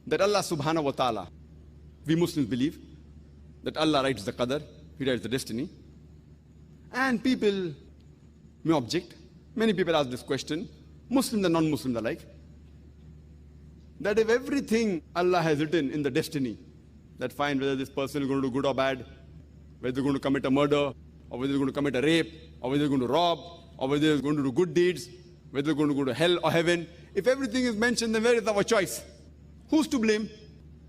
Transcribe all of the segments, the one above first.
that Allah subhanahu wa ta'ala, we Muslims believe that Allah writes the Qadr, He writes the destiny. And people may object. Many people ask this question, Muslims and non-Muslims alike, that if everything Allah has written in the destiny, that fine whether this person is going to do good or bad, whether they're going to commit a murder, or whether they're going to commit a rape, or whether they're going to rob, or whether they're going to do good deeds, whether they're going to go to hell or heaven, if everything is mentioned, then where is our choice? Who's to blame?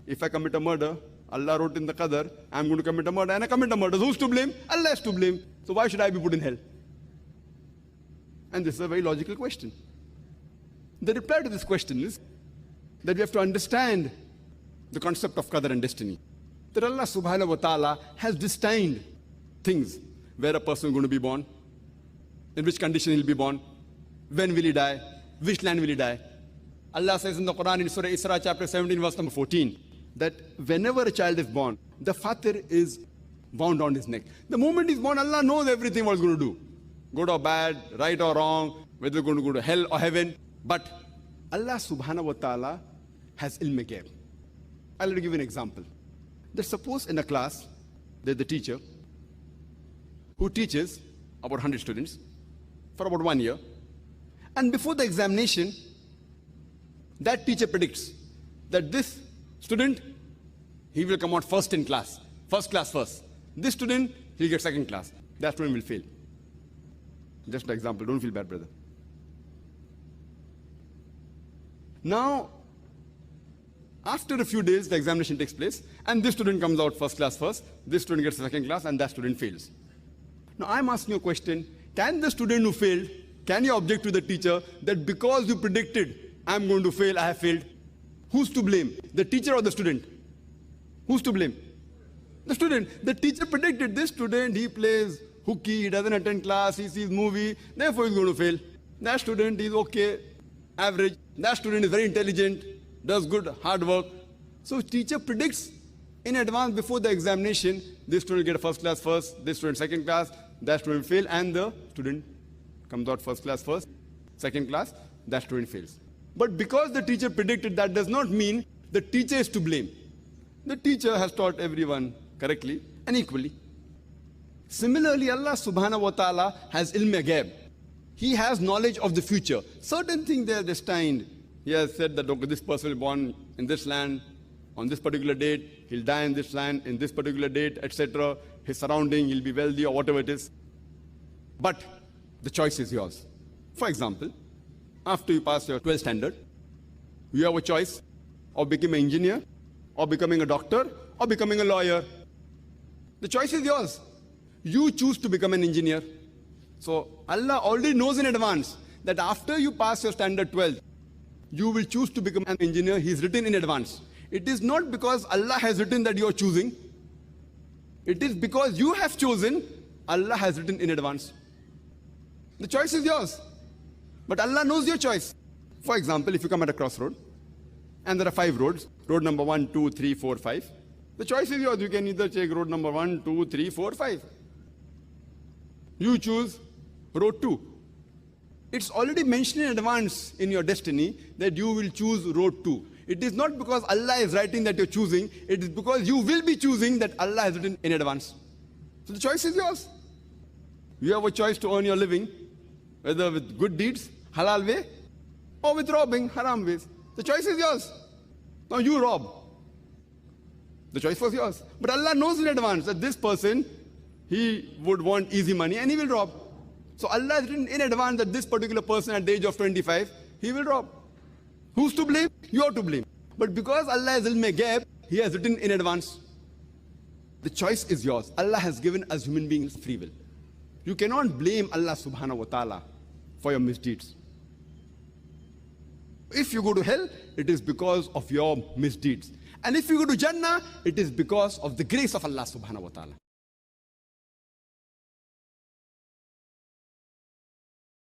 If I commit a murder, Allah wrote in the Qadr, I'm going to commit a murder, and I commit a murder. Who's to blame? Allah is to blame. So why should I be put in hell? And this is a very logical question. The reply to this question is that we have to understand the concept of Qadr and destiny. That Allah subhanahu wa ta'ala has destined things, where a person is going to be born, in which condition he'll be born, when will he die, which land will he die. Allah says in the Quran in Surah Isra chapter 17 verse number 14 that whenever a child is born, the fatir is wound on his neck. The moment he's born, Allah knows everything what he's going to do. Good or bad, right or wrong, whether he's going to go to hell or heaven. But Allah subhanahu wa ta'ala has ilm ghaib. I'll give you an example. That suppose in a class, there's the teacher who teaches about 100 students for about 1 year. And before the examination, that teacher predicts that this student, he will come out first in class, first class first. This student, he'll get second class. That student will fail. Just an example, don't feel bad, brother. Now, after a few days, the examination takes place, and this student comes out first class first, this student gets second class, and that student fails. Now, I'm asking you a question. Can the student who failed, can you object to the teacher that because you predicted, I'm going to fail, I have failed? Who's to blame? The teacher or the student? Who's to blame? The student. The teacher predicted this student, he plays hooky, he doesn't attend class, he sees movie, therefore he's going to fail. That student is okay, average. That student is very intelligent, does good, hard work. So teacher predicts in advance before the examination, this student will get a first class first, this student second class, that student fail, and the student comes out first class first, second class, that student fails. But because the teacher predicted, that does not mean the teacher is to blame. The teacher has taught everyone correctly and equally. Similarly, Allah subhanahu wa ta'ala has ilm ghaib. He has knowledge of the future. Certain things they are destined. He has said that okay, this person will be born in this land, on this particular date, he'll die in this land, in this particular date, etc. His surrounding, he'll be wealthy or whatever it is. But the choice is yours. For example, after you pass your 12th standard, you have a choice of becoming an engineer, or becoming a doctor, or becoming a lawyer. The choice is yours. You choose to become an engineer. So Allah already knows in advance that after you pass your standard 12, you will choose to become an engineer. He's written in advance. It is not because Allah has written that you are choosing. It is because you have chosen, Allah has written in advance. The choice is yours. But Allah knows your choice. For example, if you come at a crossroad, and there are 5 roads, road number 1, 2, 3, 4, 5. The choice is yours. You can either take road number 1, 2, 3, 4, 5. You choose road 2. It's already mentioned in advance in your destiny that you will choose road 2. It is not because Allah is writing that you're choosing, it is because you will be choosing that Allah has written in advance. So the choice is yours. You have a choice to earn your living, whether with good deeds, halal way, or with robbing, haram ways. The choice is yours. Now you rob. The choice was yours. But Allah knows in advance that this person, he would want easy money and he will rob. So Allah has written in advance that this particular person at the age of 25, he will rob. Who's to blame? You are to blame. But because Allah has ilm ghaib, He has written in advance. The choice is yours. Allah has given us human beings free will. You cannot blame Allah subhanahu wa ta'ala for your misdeeds. If you go to hell, it is because of your misdeeds. And if you go to Jannah, it is because of the grace of Allah subhanahu wa ta'ala.